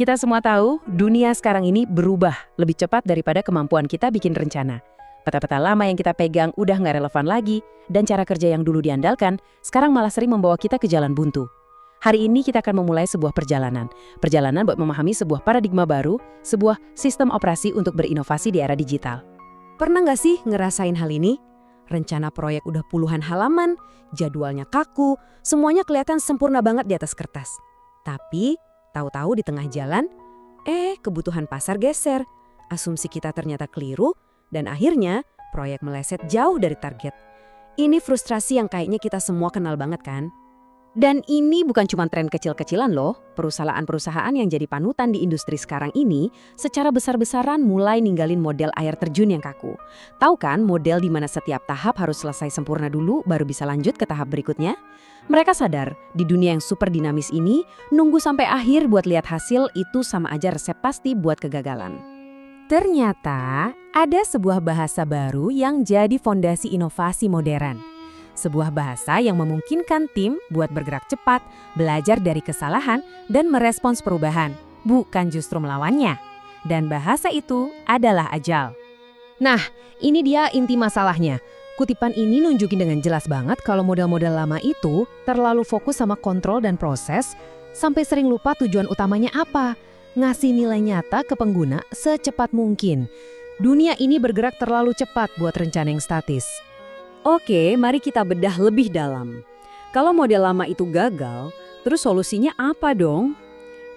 Kita semua tahu, dunia sekarang ini berubah lebih cepat daripada kemampuan kita bikin rencana. Peta-peta lama yang kita pegang udah nggak relevan lagi, dan cara kerja yang dulu diandalkan, sekarang malah sering membawa kita ke jalan buntu. Hari ini kita akan memulai sebuah perjalanan. Perjalanan buat memahami sebuah paradigma baru, sebuah sistem operasi untuk berinovasi di era digital. Pernah nggak sih ngerasain hal ini? Rencana proyek udah puluhan halaman, jadwalnya kaku, semuanya kelihatan sempurna banget di atas kertas. Tapi, tahu-tahu di tengah jalan, kebutuhan pasar geser, asumsi kita ternyata keliru, dan akhirnya proyek meleset jauh dari target. Ini frustrasi yang kayaknya kita semua kenal banget kan? Dan ini bukan cuma tren kecil-kecilan loh, perusahaan-perusahaan yang jadi panutan di industri sekarang ini secara besar-besaran mulai ninggalin model air terjun yang kaku. Tahu kan model di mana setiap tahap harus selesai sempurna dulu baru bisa lanjut ke tahap berikutnya? Mereka sadar, di dunia yang super dinamis ini, nunggu sampai akhir buat lihat hasil itu sama aja resep pasti buat kegagalan. Ternyata ada sebuah bahasa baru yang jadi fondasi inovasi modern. Sebuah bahasa yang memungkinkan tim buat bergerak cepat, belajar dari kesalahan, dan merespons perubahan, bukan justru melawannya. Dan bahasa itu adalah Agile. Nah, ini dia inti masalahnya. Kutipan ini nunjukin dengan jelas banget kalau model-model lama itu terlalu fokus sama kontrol dan proses, sampai sering lupa tujuan utamanya apa, ngasih nilai nyata ke pengguna secepat mungkin. Dunia ini bergerak terlalu cepat buat rencana yang statis. Oke, mari kita bedah lebih dalam. Kalau model lama itu gagal, terus solusinya apa dong?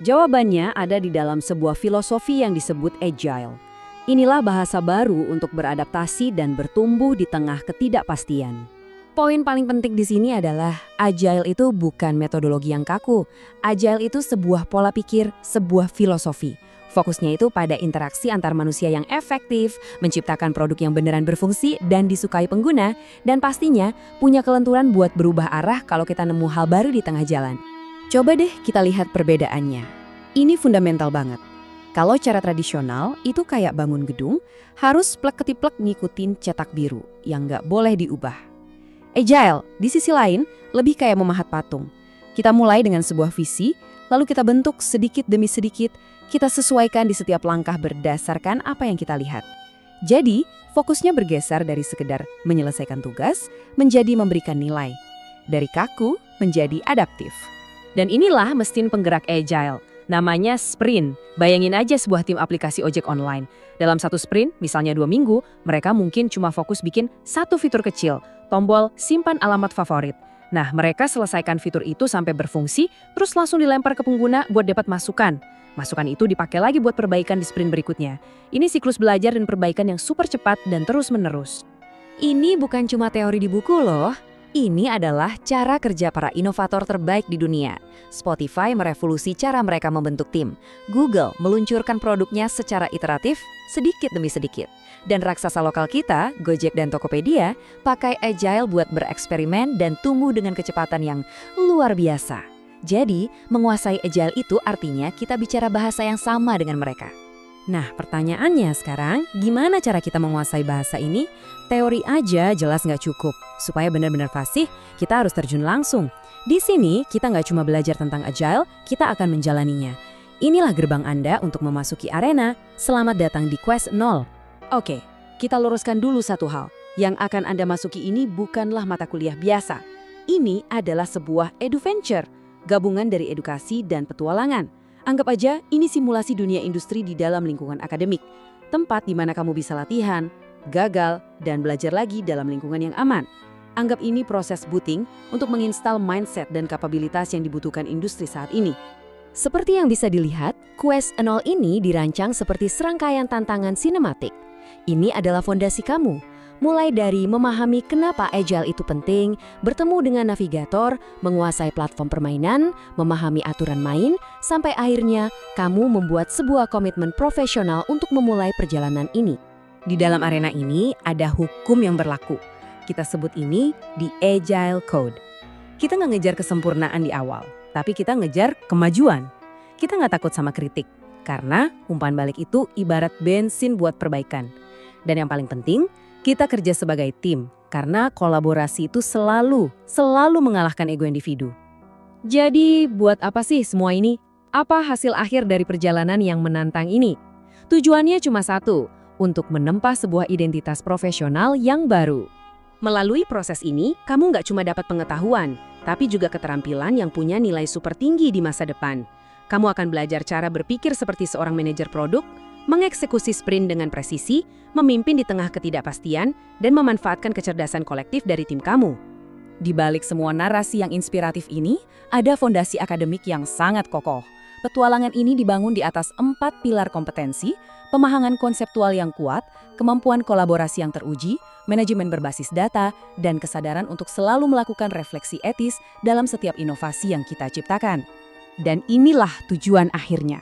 Jawabannya ada di dalam sebuah filosofi yang disebut Agile. Inilah bahasa baru untuk beradaptasi dan bertumbuh di tengah ketidakpastian. Poin paling penting di sini adalah Agile itu bukan metodologi yang kaku. Agile itu sebuah pola pikir, sebuah filosofi. Fokusnya itu pada interaksi antar manusia yang efektif, menciptakan produk yang beneran berfungsi dan disukai pengguna, dan pastinya punya kelenturan buat berubah arah kalau kita nemu hal baru di tengah jalan. Coba deh kita lihat perbedaannya. Ini fundamental banget. Kalau cara tradisional itu kayak bangun gedung, harus plek-ketiplek ngikutin cetak biru yang nggak boleh diubah. Agile, di sisi lain, lebih kayak memahat patung. Kita mulai dengan sebuah visi, lalu kita bentuk sedikit demi sedikit, kita sesuaikan di setiap langkah berdasarkan apa yang kita lihat. Jadi, fokusnya bergeser dari sekedar menyelesaikan tugas menjadi memberikan nilai. Dari kaku menjadi adaptif. Dan inilah mesin penggerak Agile. Namanya sprint. Bayangin aja sebuah tim aplikasi ojek online. Dalam satu sprint, misalnya 2 minggu, mereka mungkin cuma fokus bikin satu fitur kecil, tombol simpan alamat favorit. Nah, mereka selesaikan fitur itu sampai berfungsi, terus langsung dilempar ke pengguna buat dapat masukan. Masukan itu dipakai lagi buat perbaikan di sprint berikutnya. Ini siklus belajar dan perbaikan yang super cepat dan terus-menerus. Ini bukan cuma teori di buku loh. Ini adalah cara kerja para inovator terbaik di dunia. Spotify merevolusi cara mereka membentuk tim. Google meluncurkan produknya secara iteratif, sedikit demi sedikit. Dan raksasa lokal kita, Gojek dan Tokopedia, pakai Agile buat bereksperimen dan tumbuh dengan kecepatan yang luar biasa. Jadi, menguasai Agile itu artinya kita bicara bahasa yang sama dengan mereka. Nah, pertanyaannya sekarang, gimana cara kita menguasai bahasa ini? Teori aja jelas nggak cukup. Supaya benar-benar fasih, kita harus terjun langsung. Di sini, kita nggak cuma belajar tentang Agile, kita akan menjalaninya. Inilah gerbang Anda untuk memasuki arena. Selamat datang di Quest 0. Oke, kita luruskan dulu satu hal. Yang akan Anda masuki ini bukanlah mata kuliah biasa. Ini adalah sebuah edventure. Gabungan dari edukasi dan petualangan. Anggap aja ini simulasi dunia industri di dalam lingkungan akademik. Tempat di mana kamu bisa latihan, gagal, dan belajar lagi dalam lingkungan yang aman. Anggap ini proses booting untuk menginstal mindset dan kapabilitas yang dibutuhkan industri saat ini. Seperti yang bisa dilihat, Quest 0 ini dirancang seperti serangkaian tantangan sinematik. Ini adalah fondasi kamu. Mulai dari memahami kenapa Agile itu penting, bertemu dengan navigator, menguasai platform permainan, memahami aturan main, sampai akhirnya kamu membuat sebuah komitmen profesional untuk memulai perjalanan ini. Di dalam arena ini ada hukum yang berlaku. Kita sebut ini di Agile Code. Kita nggak ngejar kesempurnaan di awal, tapi kita ngejar kemajuan. Kita nggak takut sama kritik, karena umpan balik itu ibarat bensin buat perbaikan. Dan yang paling penting, kita kerja sebagai tim, karena kolaborasi itu selalu mengalahkan ego individu. Jadi, buat apa sih semua ini? Apa hasil akhir dari perjalanan yang menantang ini? Tujuannya cuma satu, untuk menempa sebuah identitas profesional yang baru. Melalui proses ini, kamu nggak cuma dapat pengetahuan, tapi juga keterampilan yang punya nilai super tinggi di masa depan. Kamu akan belajar cara berpikir seperti seorang manajer produk, mengeksekusi sprint dengan presisi, memimpin di tengah ketidakpastian, dan memanfaatkan kecerdasan kolektif dari tim kamu. Di balik semua narasi yang inspiratif ini, ada fondasi akademik yang sangat kokoh. Petualangan ini dibangun di atas 4 pilar kompetensi, pemahaman konseptual yang kuat, kemampuan kolaborasi yang teruji, manajemen berbasis data, dan kesadaran untuk selalu melakukan refleksi etis dalam setiap inovasi yang kita ciptakan. Dan inilah tujuan akhirnya,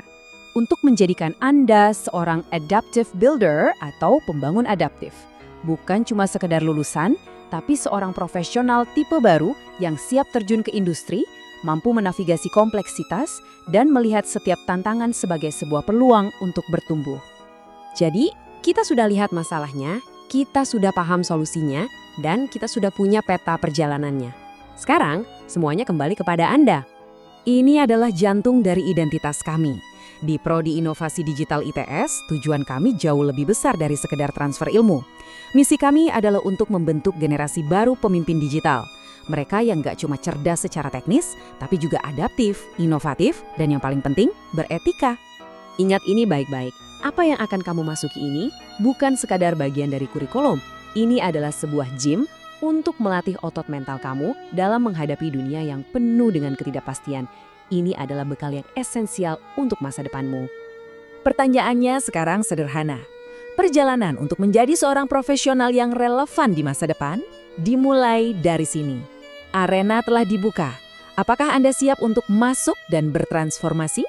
untuk menjadikan Anda seorang adaptive builder atau pembangun adaptif. Bukan cuma sekedar lulusan, tapi seorang profesional tipe baru yang siap terjun ke industri, mampu menavigasi kompleksitas, dan melihat setiap tantangan sebagai sebuah peluang untuk bertumbuh. Jadi, kita sudah lihat masalahnya, kita sudah paham solusinya, dan kita sudah punya peta perjalanannya. Sekarang, semuanya kembali kepada Anda. Ini adalah jantung dari identitas kami. Di Prodi Inovasi Digital ITS, tujuan kami jauh lebih besar dari sekedar transfer ilmu. Misi kami adalah untuk membentuk generasi baru pemimpin digital. Mereka yang nggak cuma cerdas secara teknis, tapi juga adaptif, inovatif, dan yang paling penting, beretika. Ingat ini baik-baik, apa yang akan kamu masuki ini bukan sekadar bagian dari kurikulum. Ini adalah sebuah gym untuk melatih otot mental kamu dalam menghadapi dunia yang penuh dengan ketidakpastian. Ini adalah bekal yang esensial untuk masa depanmu. Pertanyaannya sekarang sederhana. Perjalanan untuk menjadi seorang profesional yang relevan di masa depan dimulai dari sini. Arena telah dibuka. Apakah Anda siap untuk masuk dan bertransformasi?